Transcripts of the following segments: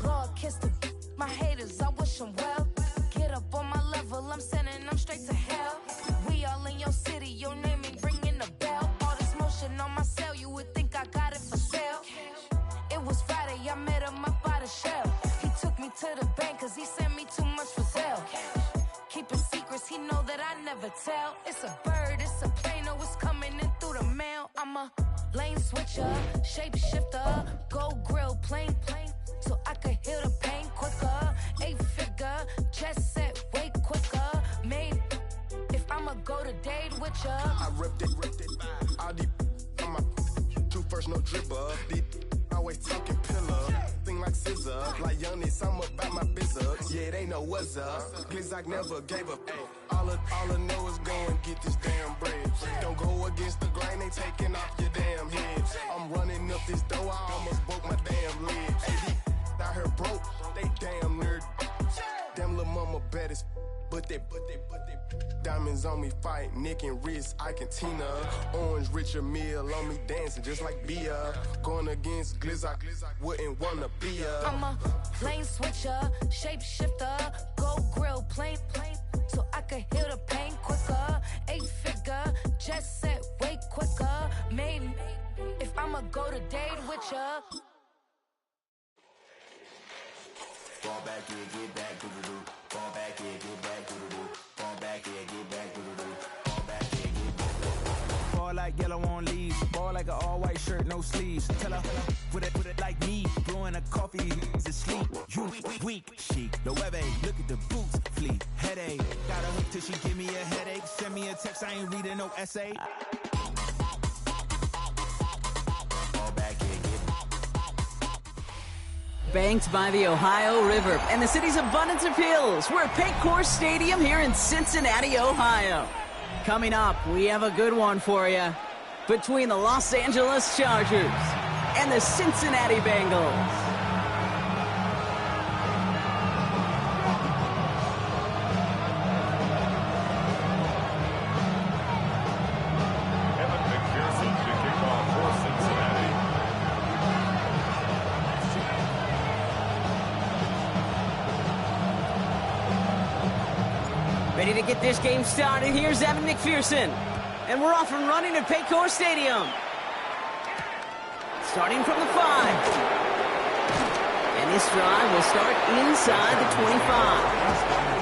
Lord, kiss my haters, I wish them well. Get up on my level, I'm sending them straight to hell. We all in your city, your name ain't ringing the bell. All this motion on my cell, you would think I got it for sale. It was Friday, I met him up by the shell. He took me to the bank, cause he sent me too much for sale. Keeping secrets, he know that I never tell. It's a bird, it's a plane, oh, it's coming in through the mail. I'm a lane switcher, shapeshifter, go grill, plane, so I could heal the pain quicker. 8-figure, chest set way quicker. Made if I'ma go to date with ya. I ripped it. All these on my two first, no dribble. These always talking pillar. Thing like scissor. Like youngest, I'm about my business. Yeah, they know what's up. Glizzock never gave up. All I know is go and get this damn bread. Don't go against the grain, they taking off your damn head. I'm running up this door, I almost broke my damn leg. Hey, out here broke, they damn nerd. Damn lil' mama bad as but they diamonds on me fight, neck and wrist, I can Tina. Orange Richard Mill on me dancing just like Bia. Going against Glizzock, wouldn't wanna be a. I'm a lane switcher, shapeshifter, go grill, plane, so I could heal the pain quicker. 8-figure, jet set way quicker. Made if I'ma go to date with ya. Fall back here, get back, doo-doo-doo. Fall back here, get back, doo-doo-doo. Fall back here, get back, doo-doo-doo. Fall back here, get back. Fall like yellow on leaves. Ball like an all-white shirt, no sleeves. Tell her, put it like me. Blowing a coffee, to sleep. You weak, chic. The web look at the boots, fleet. Headache. Got a hook till she give me a headache. Send me a text, I ain't reading no essay. Fall back here, get back. Banked by the Ohio River and the city's abundance of hills. We're at Paycor Stadium here in Cincinnati, Ohio. Coming up, we have a good one for you. Between the Los Angeles Chargers and the Cincinnati Bengals. Ready to get this game started. Here's Evan McPherson. And we're off and running at Paycor Stadium. Starting from the 5. And this drive will start inside the 25.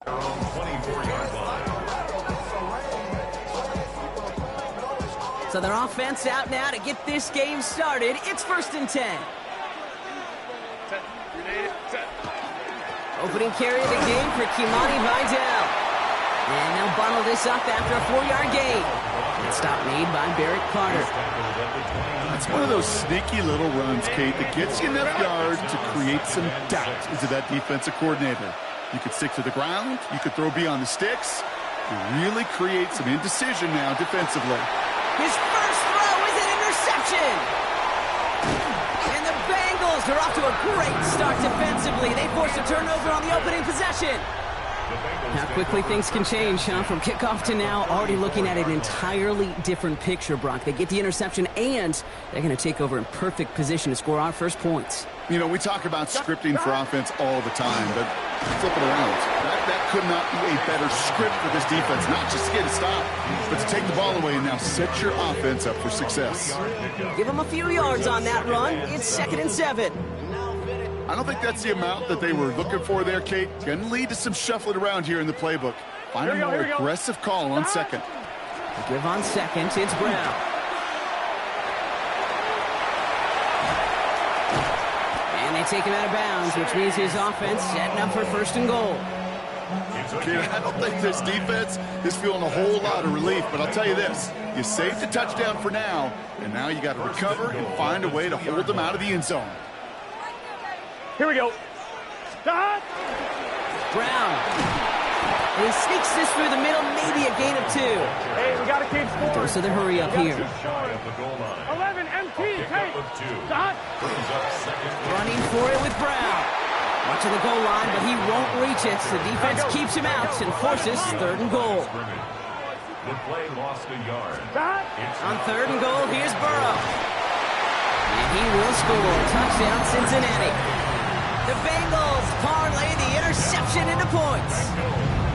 So their offense out now to get this game started. It's 1st and 10. Opening carry of the game for Kimani Vidal. And they'll bundle this up after a 4-yard gain. And stop made by Barrett Carter. That's one of those sneaky little runs, Kate, that gets you enough yards to create some doubt into that defensive coordinator. You could stick to the ground. You could throw beyond the sticks. You really create some indecision now defensively. His first throw is an interception. And the Bengals are off to a great start defensively. They forced a turnover on the opening possession. How quickly things can change, huh? From kickoff to now, already looking at an entirely different picture, Brock. They get the interception, and they're going to take over in perfect position to score our first points. You know, we talk about scripting for offense all the time, but flip it around. That could not be a better script for this defense, not just to get a stop, but to take the ball away and now set your offense up for success. Give them a few yards on that run. It's 2nd and 7. I don't think that's the amount that they were looking for there, Kate. Going to lead to some shuffling around here in the playbook. Find a more aggressive call on second. Give on second, it's Brown. And they take him out of bounds, which means his offense setting up for 1st and goal. Kate, I don't think this defense is feeling a whole lot of relief, but I'll tell you this. You saved the touchdown for now, and now you got to recover and find a way to hold them out of the end zone. Here we go. Brown. And he sneaks this through the middle, maybe a gain of 2. Hey, we got to keep scoring. Goes to the hurry up here. 11 MT. Hey, Dot. Running for it with Brown. Watching the goal line, but he won't reach it. The defense keeps him out and forces 3rd and goal. The play lost a yard. On 3rd and goal, here's Burrow. And he will score. Touchdown, Cincinnati. The Bengals parlay the interception into points.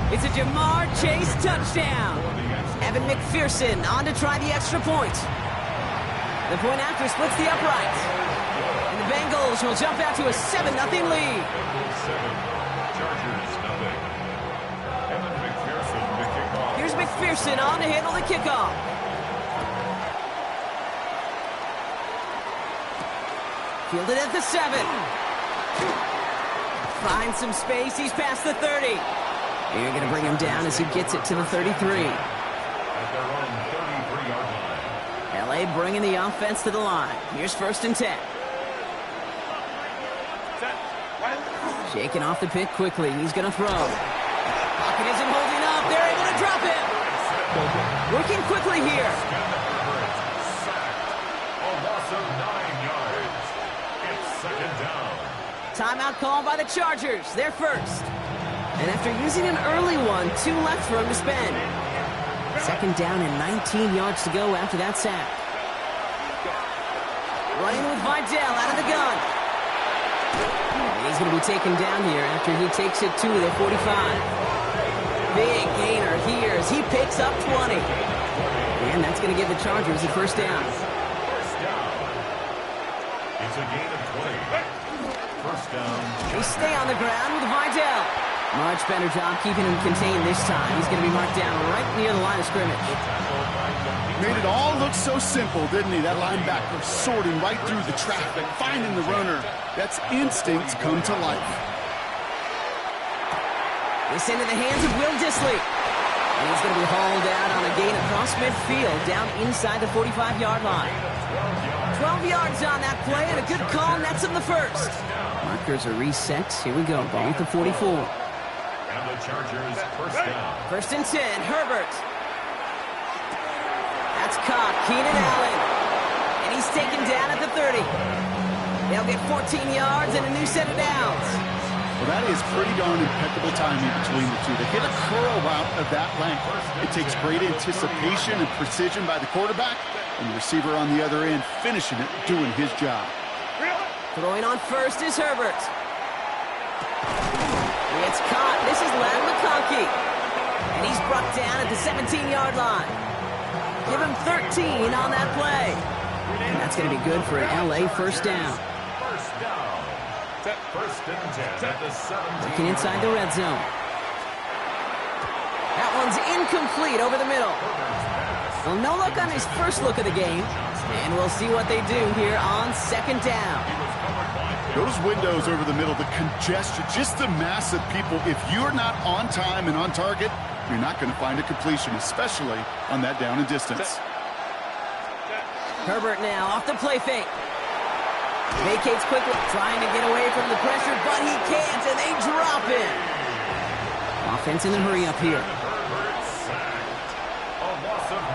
It's a Jamar Chase touchdown. Evan McPherson on to try the extra point. The point after splits the upright. And the Bengals will jump out to a 7-0 lead. Here's McPherson on to handle the kickoff. Fielded at the 7. Finds some space. He's past the 30. You're going to bring him down as he gets it to the 33. LA bringing the offense to the line. Here's 1st and 10. Shaking off the pick quickly. He's going to throw. Pocket isn't holding up. They're able to drop him. Working quickly here. Timeout called by the Chargers. They're first. And after using an early one, 2 left for him to spend. 2nd down and 19 yards to go after that sack. Running with Vidal out of the gun. And he's going to be taken down here after he takes it to the 45. Big gainer here as he picks up 20. And that's going to give the Chargers a 1st down. It's a gain of 20. 1st down. They stay on the ground with Vidal. Much better job keeping him contained this time. He's going to be marked down right near the line of scrimmage. Made it all look so simple, didn't he? That linebacker sorting right through the traffic, finding the runner. That's instincts come to life. This into the hands of Will Dissly. And he's going to be hauled out on a gain across midfield, down inside the 45-yard line. 12 yards on that play, and a good call nets him the 1st. Markers are reset. Here we go. Ball at the 44. And the Chargers 1st down. 1st and 10. Herbert. That's caught. Keenan Allen. And he's taken down at the 30. They'll get 14 yards and a new set of downs. Well, that is pretty darn impeccable timing between the two. To hit a curl route of that length, it takes great anticipation and precision by the quarterback, and the receiver on the other end finishing it, doing his job. Throwing on first is Herbert. It's caught. This is Larry McConkey. And he's brought down at the 17-yard line. Give him 13 on that play. And that's going to be good for an LA 1st down. 1st down. 1st and 10 at the 17. Looking inside the red zone. That one's incomplete over the middle. Well, no luck on his first look of the game. And we'll see what they do here on second down. Those windows over the middle, the congestion, just the mass of people. If you're not on time and on target, you're not going to find a completion, especially on that down and distance. Herbert now off the play fake. Vacates quickly, trying to get away from the pressure, but he can't, and they drop him. Offense in the hurry up here.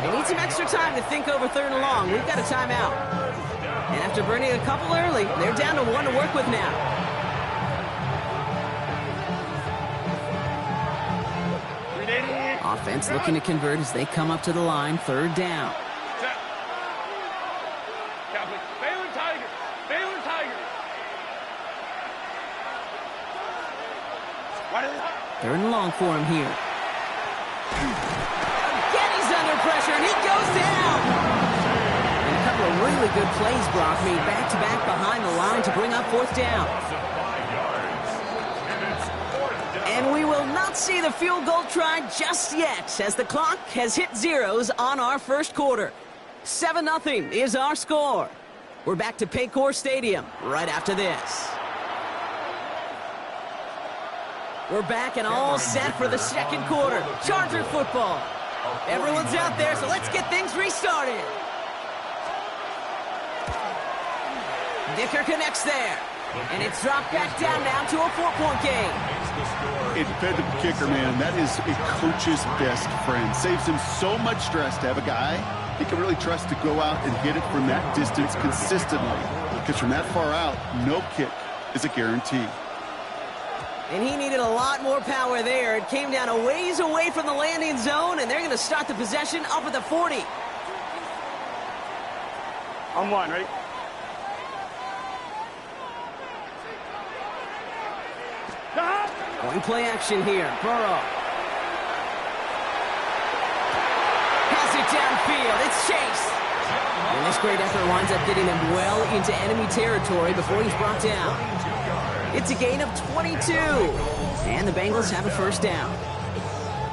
They need some extra time to think over third and long. We've got a timeout. And after burning a couple early, they're down to one to work with now. Offense looking to convert as they come up to the line, third down. Third and long for him here. Again, he's under pressure, and he goes down. And a couple of really good plays Brock made back-to-back behind the line to bring up fourth down. And we will not see the field goal try just yet, as the clock has hit zeros on our first quarter. 7-0 is our score. We're back to Paycor Stadium right after this. We're back and all set for the second quarter. Charger football. Everyone's out there, so let's get things restarted. Dicker connects there. And it's dropped back down now to a 4-point game. A dependable kicker, man. That is a coach's best friend. Saves him so much stress to have a guy he can really trust to go out and hit it from that distance consistently. Because from that far out, no kick is a guarantee. And he needed a lot more power there. It came down a ways away from the landing zone, and they're going to start the possession up at the 40. On one, ready? Going play action here. Burrow. Pass it downfield. It's Chase. And this great effort winds up getting him well into enemy territory before he's brought down. It's a gain of 22. And the Bengals have a first down.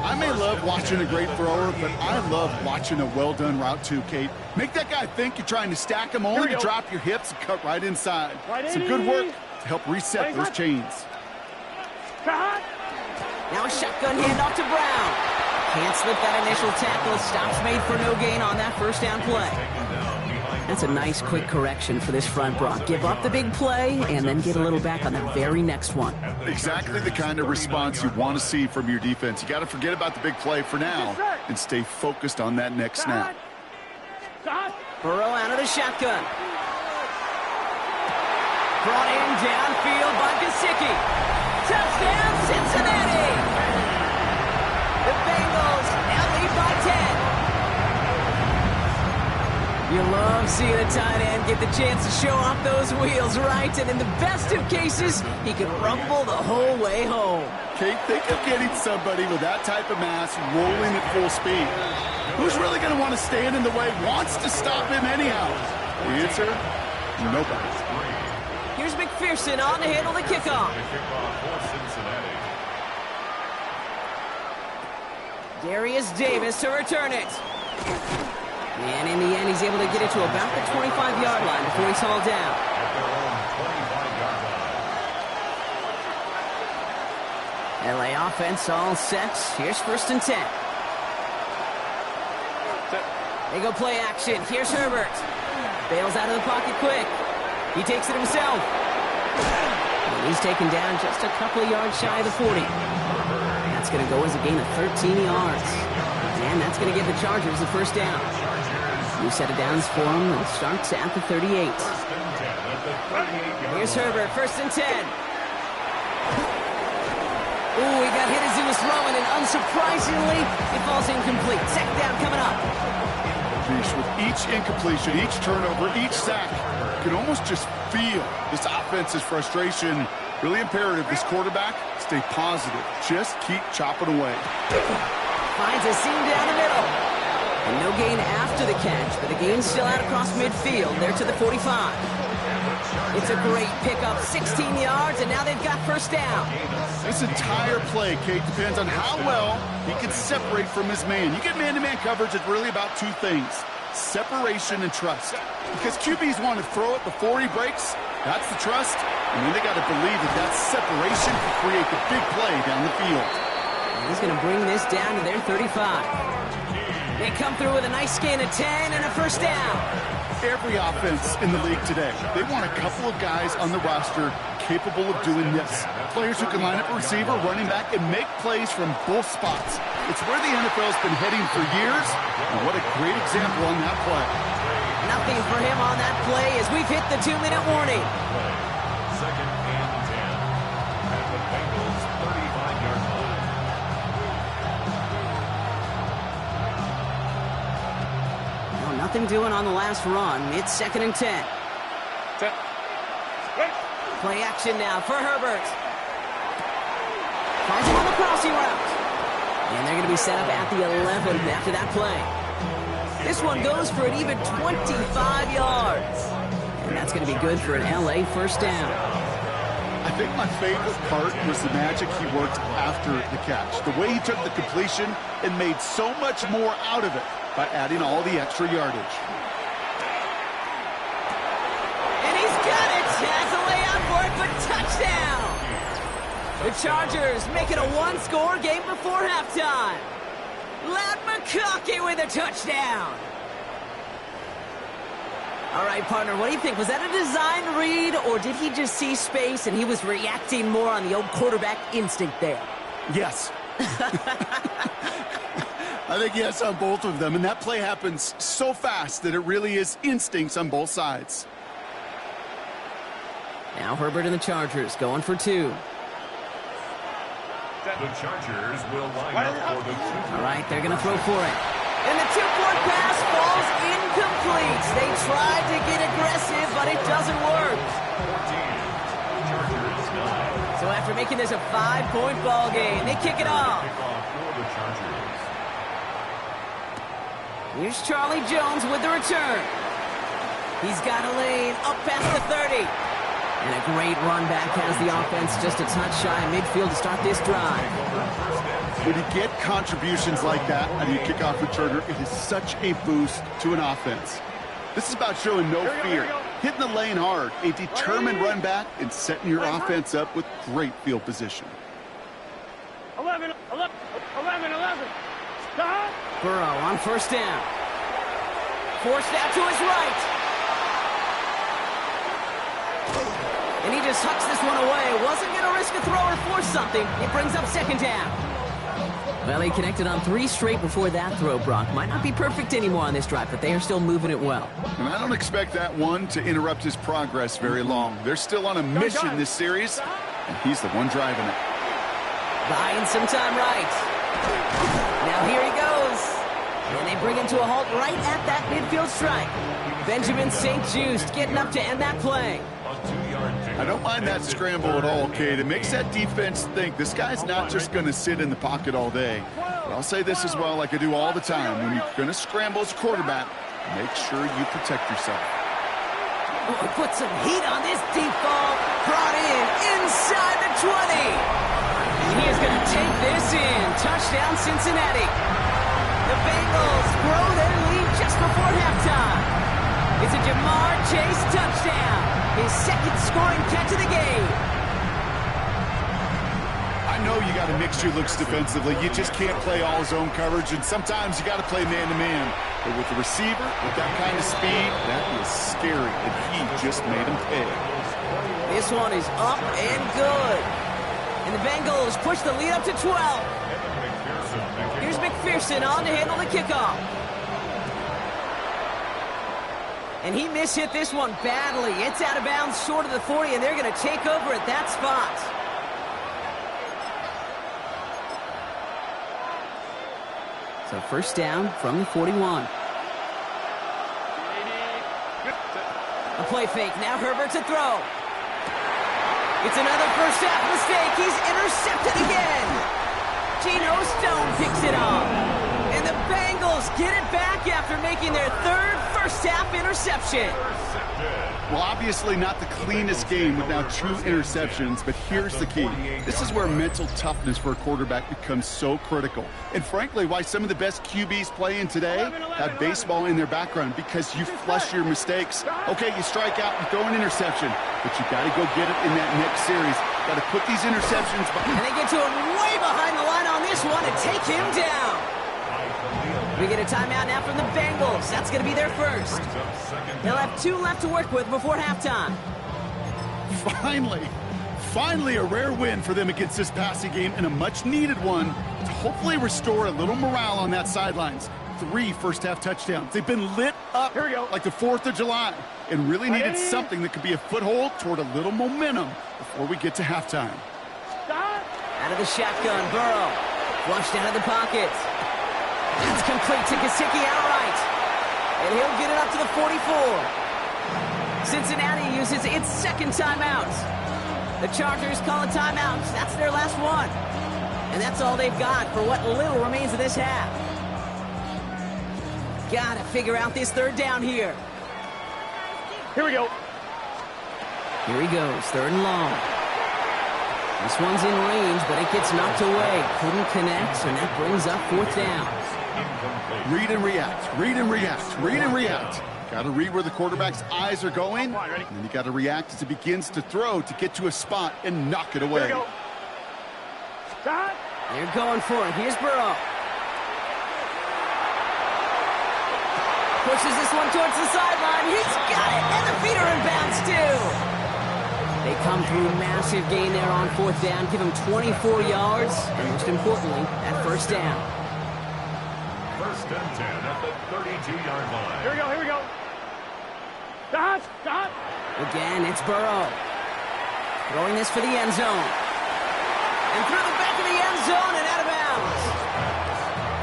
I may love watching a great thrower, but I love watching a well-done route too, Kate. Make that guy think you're trying to stack him, only to drop your hips and cut right inside. Some good work to help reset those chains. Now a shotgun handoff to Brown. Can't slip that initial tackle. Stops made for no gain on that first down play. That's a nice quick correction for this front, Brock. Give up the big play and then get a little back on the very next one. Exactly the kind of response you want to see from your defense. You got to forget about the big play for now and stay focused on that next snap. Burrow out of the shotgun. Brought in downfield by Gesicki. Touchdown, Cincinnati! The Bengals now lead by 10. You love seeing a tight end get the chance to show off those wheels, right? And in the best of cases, he can rumble the whole way home. Kate, think of getting somebody with that type of mass rolling at full speed. Who's really going to want to stand in the way, wants to stop him anyhow? The answer, nobody. Here's McPherson on to handle the kickoff. Darius Davis to return it. And in the end, he's able to get it to about the 25-yard line before he's hauled down. LA offense all set. Here's 1st and 10. They go play action. Here's Herbert. Bails out of the pocket quick. He takes it himself. And he's taken down just a couple of yards shy of the 40. That's going to go as a gain of 13 yards. And that's going to give the Chargers the first down. New set of downs for him and starts at the 38. Here's Herbert, 1st and 10. Ooh, he got hit as he was throwing, and unsurprisingly, it falls incomplete. Second down coming up. With each incompletion, each turnover, each sack, you can almost just feel this offense's frustration. Really imperative, this quarterback, stay positive. Just keep chopping away. Finds a seam down the middle. And no gain after the catch, but the gain's still out across midfield. There to the 45. It's a great pickup, 16 yards, and now they've got first down. This entire play, Kate, depends on how well he can separate from his man. You get man-to-man coverage, it's really about two things: separation and trust. Because QBs want to throw it before he breaks. That's the trust. And then they got to believe that that separation can create the big play down the field. He's going to bring this down to their 35. They come through with a nice gain of 10 and a first down. Every offense in the league today, they want a couple of guys on the roster capable of doing this. Players who can line up a receiver, running back, and make plays from both spots. It's where the NFL's been heading for years, and what a great example on that play. Nothing for him on that play as we've hit the 2-minute warning. Second and 10 at the Bengals' 35-yard line. No, nothing doing on the last run. It's second and 10. Play action now for Herbert. Finds him on the crossing route. And they're going to be set up at the 11 after that play. This one goes for an even 25 yards. And that's going to be good for an LA first down. I think my favorite part was the magic he worked after the catch. The way he took the completion and made so much more out of it by adding all the extra yardage. And he's got it. Has a layout for it, but touchdown. The Chargers make it a one-score game before halftime. Loud McConkey with a touchdown. All right, partner, what do you think? Was that a design read, or did he just see space and he was reacting more on the old quarterback instinct there? Yes. I think yes on both of them, and that play happens so fast that it really is instincts on both sides. Now Herbert and the Chargers going for two. The Chargers will line up for the two. All right, they're going to throw for it. And the two-point pass falls incomplete. They tried to get aggressive, but it doesn't work. 14. Chargers 9. So after making this a 5-point ball game, they kick it off. Kickoff for the Chargers. Here's Charlie Jones with the return. He's got a lane up past the 30. And a great run back has the offense just a touch shy of midfield to start this drive. When you get contributions like that on your kickoff returner, it is such a boost to an offense. This is about showing no fear, hitting the lane hard, a determined run back, and setting your offense up with great field position. 11. Burrow on first down. Forced out to his right. And he just hucks this one away. Wasn't going to risk a throw or force something. It brings up second down. Well, he connected on 3 straight before that throw, Brock. Might not be perfect anymore on this drive, but they are still moving it well. And I don't expect that one to interrupt his progress very long. They're still on a mission this series, and he's the one driving it. Buying some time right. Now here he goes. And they bring him to a halt right at that midfield strike. Benjamin St. Just getting up to end that play. I don't mind that scramble at all, Kate. It makes that defense think this guy's not just going to sit in the pocket all day. But I'll say this as well, like I do all the time. When you're going to scramble as a quarterback, make sure you protect yourself. Oh, put some heat on this deep ball. Brought in inside the 20. And he is going to take this in. Touchdown, Cincinnati. The Bengals grow their lead just before halftime. It's a Jamar Chase touchdown. His second scoring catch of the game. I know you got to mix your looks defensively. You just can't play all zone coverage, and sometimes you got to play man-to-man. But with the receiver, with that kind of speed, that is scary, and he just made him pay. This one is up and good. And the Bengals push the lead up to 12. Here's McPherson on to handle the kickoff. And he mishit this one badly. It's out of bounds short of the 40, and they're going to take over at that spot. So first down from the 41. A play fake. Now Herbert to throw. It's another first half mistake. He's intercepted again. Geno Stone picks it up. And the the Bengals get it back after making their third first-half interception. Well, obviously not the cleanest game with now 2 interceptions, but here's the key. This is where mental toughness for a quarterback becomes so critical. And frankly, why some of the best QBs playing today have baseball in their background, because you flush your mistakes. Okay, you strike out and throw an interception, but you got to go get it in that next series. Got to put these interceptions behind. And they get to him way behind the line on this one and take him down. We get a timeout now from the Bengals. That's going to be their first. They'll have 2 left to work with before halftime. Finally a rare win for them against this passing game, and a much-needed one to hopefully restore a little morale on that sidelines. 3 first-half touchdowns. They've been lit up like the 4th of July and really needed something that could be a foothold toward a little momentum before we get to halftime. Out of the shotgun, Burrow. Flushed out of the pocket. That's complete to Gesicki outright. And he'll get it up to the 44. Cincinnati uses its second timeout. The Chargers call a timeout. That's their last one. And that's all they've got for what little remains of this half. Gotta figure out this third down here. Here we go. Here he goes, 3rd and long. This one's in range, but it gets knocked away. Couldn't connect, and that brings up 4th down. Read and react, read and react, read and react. Got to read where the quarterback's eyes are going, and then you got to react as he begins to throw to get to a spot and knock it away. They're going for it. Here's Burrow. Pushes this one towards the sideline. He's got it, and the feet are in bounds too. They come through massive gain there on 4th down, give him 24 yards, and most importantly, that 1st down. 1st and 10 at the 32-yard line. Here we go. Dot. Again, it's Burrow. Throwing this for the end zone. And through the back of the end zone and out of bounds.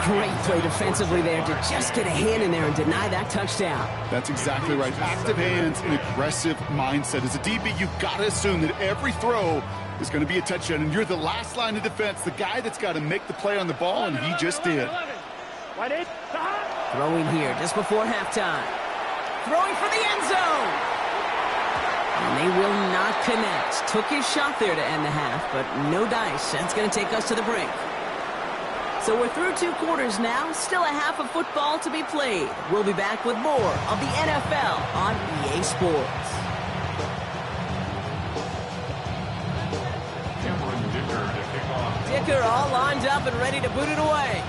Great play defensively there to just get a hand in there and deny that touchdown. That's exactly right. Active hands and aggressive mindset. As a DB, you've got to assume that every throw is going to be a touchdown, and you're the last line of defense, the guy that's got to make the play on the ball, and he just did. Throwing here just before halftime. Throwing for the end zone. And they will not connect. Took his shot there to end the half, but no dice. That's going to take us to the break. So we're through 2 quarters now. Still a half of football to be played. We'll be back with more of the NFL on EA Sports. Dicker all lined up and ready to boot it away.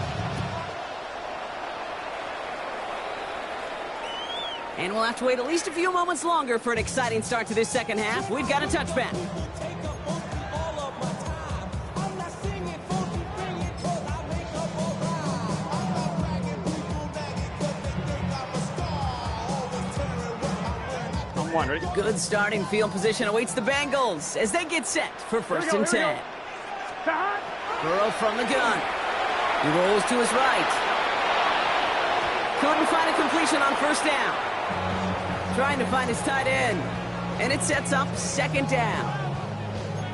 And we'll have to wait at least a few moments longer for an exciting start to this second half. We've got a touchback. Good starting field position awaits the Bengals as they get set for 1st and 10. Burrow from the gun. He rolls to his right. Couldn't find a completion on 1st down. Trying to find his tight end. And it sets up 2nd down.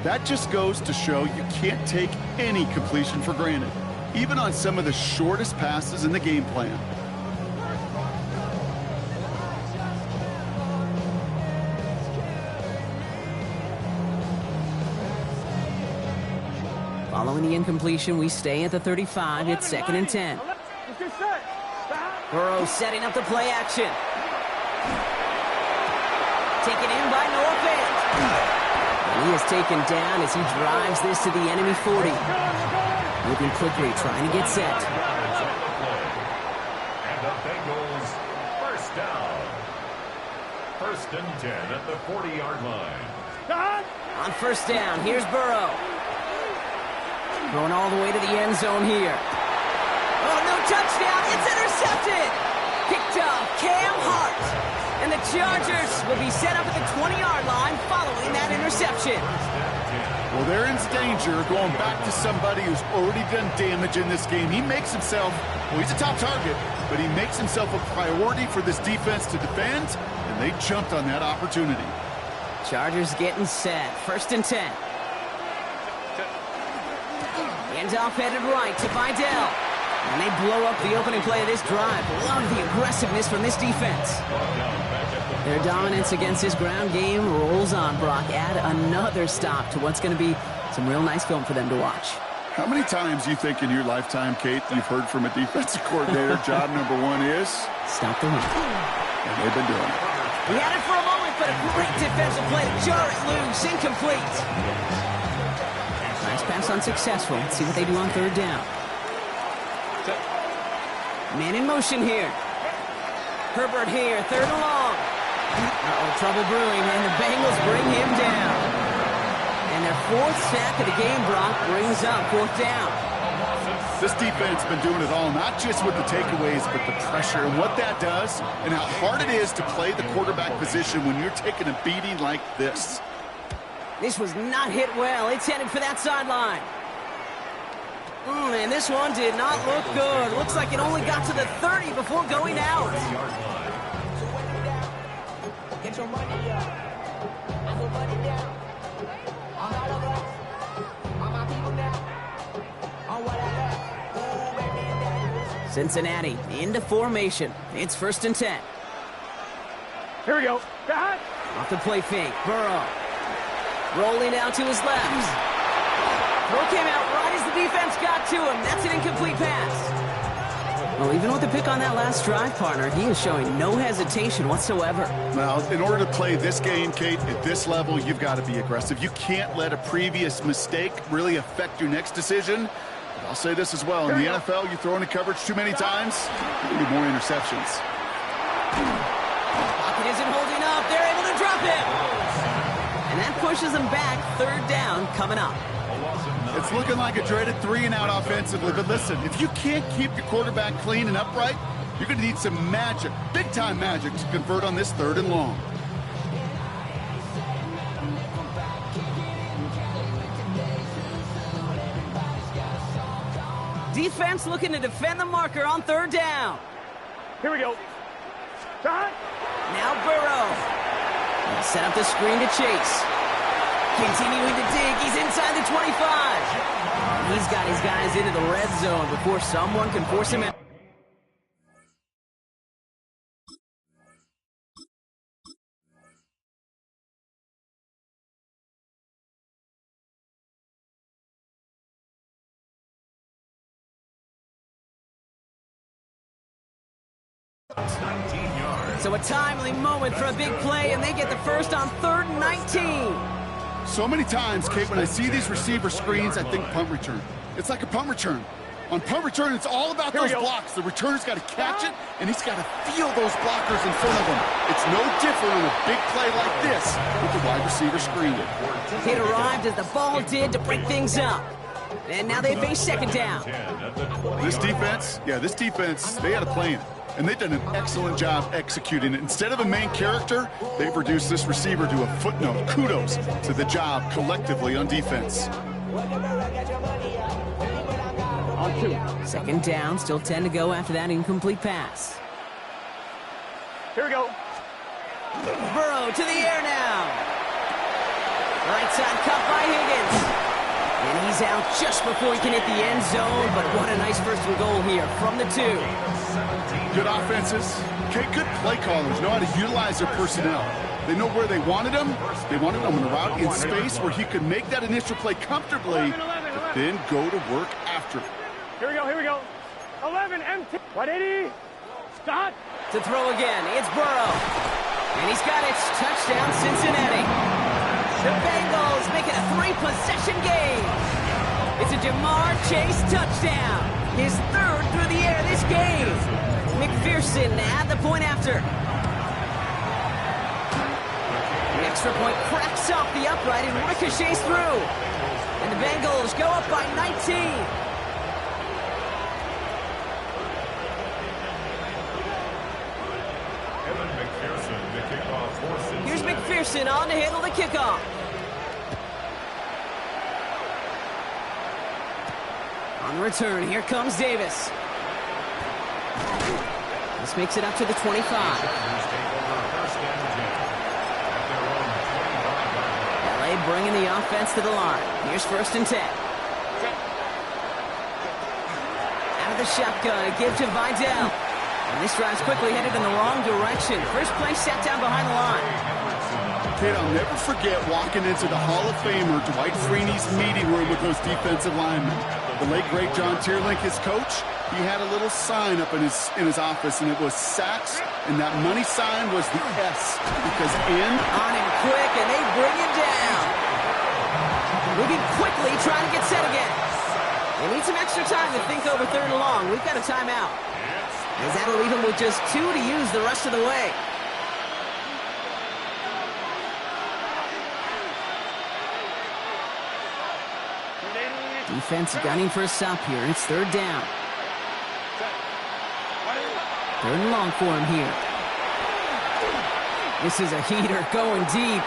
That just goes to show you can't take any completion for granted, even on some of the shortest passes in the game plan. Following the incompletion, we stay at the 35. It's 2nd and 10. Burrow setting up the play action. Taken in by Noah Fant. And he is taken down as he drives this to the enemy 40. Moving quickly, trying to get set. And the Bengals, 1st down. 1st and 10 at the 40-yard line. On 1st down, here's Burrow. Going all the way to the end zone here. Oh, no touchdown. It's intercepted. Picked off Cam Hart. And the Chargers will be set up at the 20-yard line following that interception. Well, they're in danger going back to somebody who's already done damage in this game. He makes himself, well, he's a top target, but he makes himself a priority for this defense to defend, and they jumped on that opportunity. Chargers getting set. 1st and 10. Handoff headed right to Vidal. And they blow up the opening play of this drive. Love the aggressiveness from this defense. Their dominance against this ground game rolls on, Brock. Add another stop to what's going to be some real nice film for them to watch. How many times do you think in your lifetime, Kate, you've heard from a defensive coordinator, job number one is? Stop the run. And they've been doing it. He had it for a moment, but a great defensive play to jar it loose. Incomplete. Nice pass unsuccessful. Let's see what they do on third down. Man in motion here. Herbert here, third and long. Uh-oh, trouble brewing, and the Bengals bring him down. And their fourth sack of the game, Brock, brings up fourth down. This defense has been doing it all, not just with the takeaways, but the pressure and what that does and how hard it is to play the quarterback position when you're taking a beating like this. This was not hit well. It's headed for that sideline. And this one did not look good. Looks like it only got to the 30 before going out. Get your money up. I put money down. I'm out of luck. I'm my people now. On what I got. Ooh, baby, that is. Cincinnati into formation. It's 1st and 10. Here we go. Back. Off the play fake. Burrow. Rolling out to his left. Throw came out right as the defense got to him. That's an incomplete pass. Well, even with the pick on that last drive, partner, he is showing no hesitation whatsoever. Now, in order to play this game, Kate, at this level, you've got to be aggressive. You can't let a previous mistake really affect your next decision. But I'll say this as well. In the NFL, you throw into coverage too many times, you need more interceptions. Pocket isn't holding up. They're able to drop it. And that pushes them back. Third down coming up. It's looking like a dreaded 3-and-out offensively, but listen, if you can't keep your quarterback clean and upright, you're going to need some magic, big-time magic, to convert on this 3rd and long. Defense looking to defend the marker on 3rd down. Here we go. Back. Now Burrow. He'll set up the screen to Chase. Continuing to dig. He's inside the 25. He's got his guys into the red zone before someone can force him out. So a timely moment for a big play, and they get the first on 3rd and 19. So many times, Kate, when I see these receiver screens, I think punt return. It's like a punt return. On punt return, it's all about those blocks. The returner's got to catch it, and he's got to feel those blockers in front of him. It's no different on a big play like this with the wide receiver screen. It arrived as the ball did to break things up. And now they face 2nd down. This defense, they had a plan. And they've done an excellent job executing it. Instead of a main character, they've reduced this receiver to a footnote. Kudos to the job collectively on defense. On 2. 2nd down, still 10 to go after that incomplete pass. Here we go. Burrow to the air now. Right side cut by Higgins. And he's out just before he can hit the end zone, but what a nice 1st and goal here from the 2. Good offenses. Okay, good play callers know how to utilize their personnel. They know where they wanted him. They wanted him in a route in space where he could make that initial play comfortably, but then go to work after. Here we go, here we go. 11, empty. 180. Stop. To throw again, it's Burrow. And he's got it. Touchdown, Cincinnati. The Bengals make it a 3-possession game. It's a Jamar Chase touchdown. His 3rd through the air this game. McPherson at the point after. The extra point cracks off the upright and ricochets through. And the Bengals go up by 19. Here's McPherson on to handle the kickoff. On the return, here comes Davis. This makes it up to the 25. LA bringing the offense to the line. Here's 1st and 10. Out of out of the shotgun. A give to Vidal. And this drive's quickly headed in the wrong direction. First play set down behind the line. Kid, I'll never forget walking into the Hall of Famer Dwight Freeney's meeting room with those defensive linemen. The late, great John Tierlink, his coach, he had a little sign up in his office, and it was sacks, and that money sign was the S, because end. On him quick, and they bring him down. Moving quickly, trying to get set again. They need some extra time to think over third and long. We've got a timeout. As that'll leave him with just 2 to use the rest of the way. Defense gunning for a stop here. It's third down. Third and long for him here. This is a heater going deep.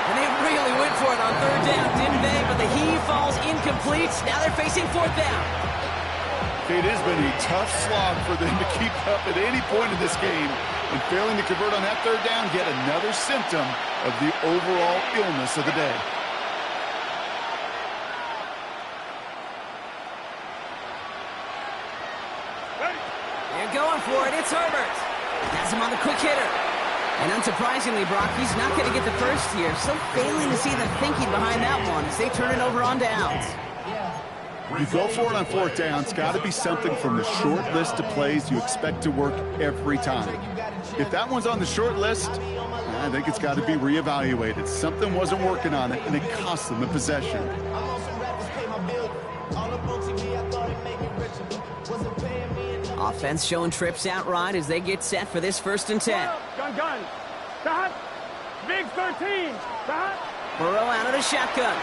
And they really went for it on third down, didn't they? But the heave falls incomplete. Now they're facing fourth down. It has been a tough slog for them to keep up at any point in this game. And failing to convert on that third down, yet another symptom of the overall illness of the day. They're going for it. It's Herbert. Has him on the quick hitter. And unsurprisingly, Brock, he's not going to get the first here. Still failing to see the thinking behind that one as they turn it over on downs. You go for it on fourth down. It's got to be something from the short list of plays you expect to work every time. If that one's on the short list, I think it's got to be reevaluated. Something wasn't working on it, and it cost them the possession. Offense showing trips out right as they get set for this 1st and 10. Gun. Stop. Big 13. Stop. Burrow out of the shotgun.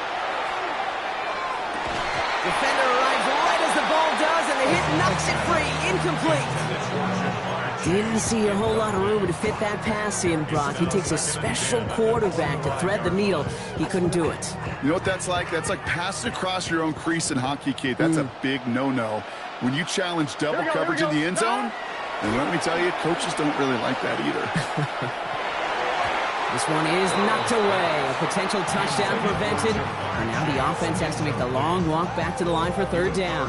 Defender arrives right as the ball does, and the hit knocks it free. Incomplete. Didn't see a whole lot of room to fit that pass in, Brock. He takes a special quarterback to thread the needle. He couldn't do it. You know what that's like? That's like passing across your own crease in hockey, kid. That's a big no-no. When you challenge double coverage in the end zone, and let me tell you, coaches don't really like that either. This one is knocked away. A potential touchdown prevented. And now the offense has to make the long walk back to the line for third down.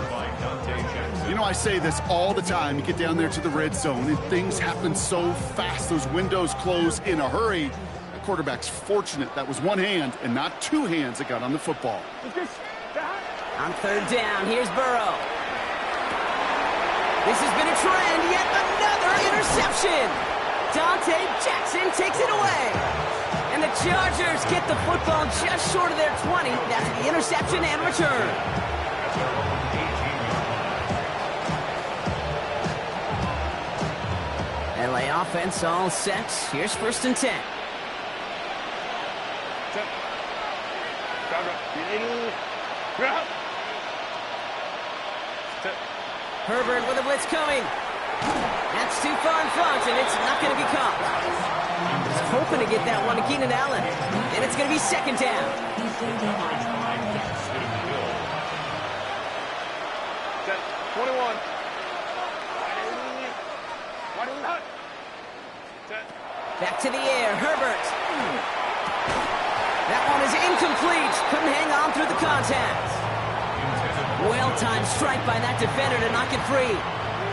You know, I say this all the time. You get down there to the red zone, and things happen so fast. Those windows close in a hurry. The quarterback's fortunate that was one hand and not two hands that got on the football. On third down, here's Burrow. This has been a trend. Yet another interception. Dante Jackson takes it away. And the Chargers get the football just short of their 20. That's the interception and return. LA offense all set. Here's 1st and 10. Herbert with a blitz coming. That's too far in front, and it's not going to be caught. He's hoping to get that one to Keenan Allen. And it's going to be 2nd down. Back to the air, Herbert. That one is incomplete. Couldn't hang on through the contact. Well-timed strike by that defender to knock it free.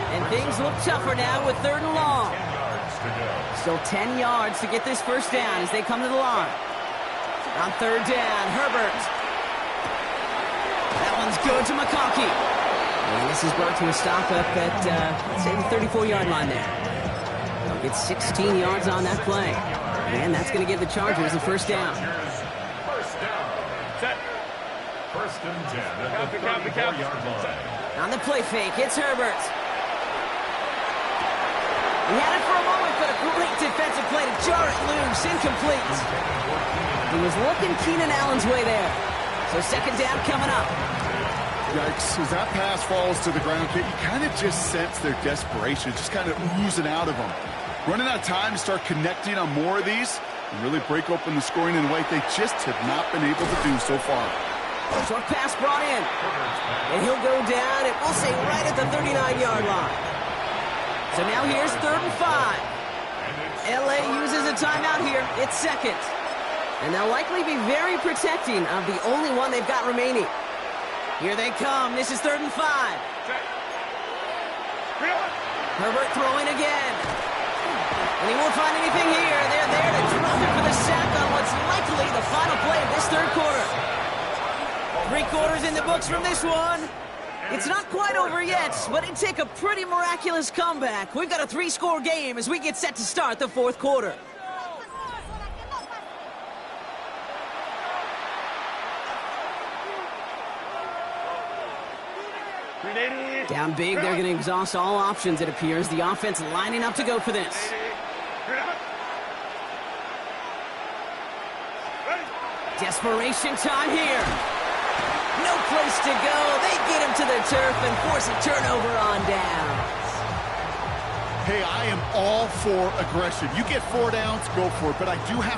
And things look tougher now with 3rd and long. Still 10 yards to get this 1st down as they come to the line. On 3rd down, Herbert. That one's good to McConkey. And this is brought to a stop up at, say, the 34-yard line there. They'll get 16 yards on that play. And that's going to give the Chargers a 1st down. First and 10 at the 34-yard line. On the play fake, it's Herbert. He had it for a moment, but a great defensive play to jar it loose, incomplete. He was looking Keenan Allen's way there. So 2nd down coming up. Yikes, as that pass falls to the ground, you kind of just sense their desperation, just kind of oozing out of them. Running out of time to start connecting on more of these and really break open the scoring in a way they just have not been able to do so far. Short pass brought in. And he'll go down, and we'll say right at the 39-yard line. So now here's 3rd and 5. LA uses a timeout here. It's 2nd. And they'll likely be very protecting of the only one they've got remaining. Here they come. This is 3rd and 5. Herbert throwing again. And he won't find anything here. They're there to drop him for the sack on what's likely the final play of this third quarter. 3 quarters in the books from this one. It's not quite over yet, but it'd take a pretty miraculous comeback. We've got a 3-score game as we get set to start the fourth quarter. Down big, they're going to exhaust all options, it appears. The offense lining up to go for this. Desperation time here. No place to go. They get him to the turf and force a turnover on downs. Hey, I am all for aggression. You get 4 downs, go for it. But I do have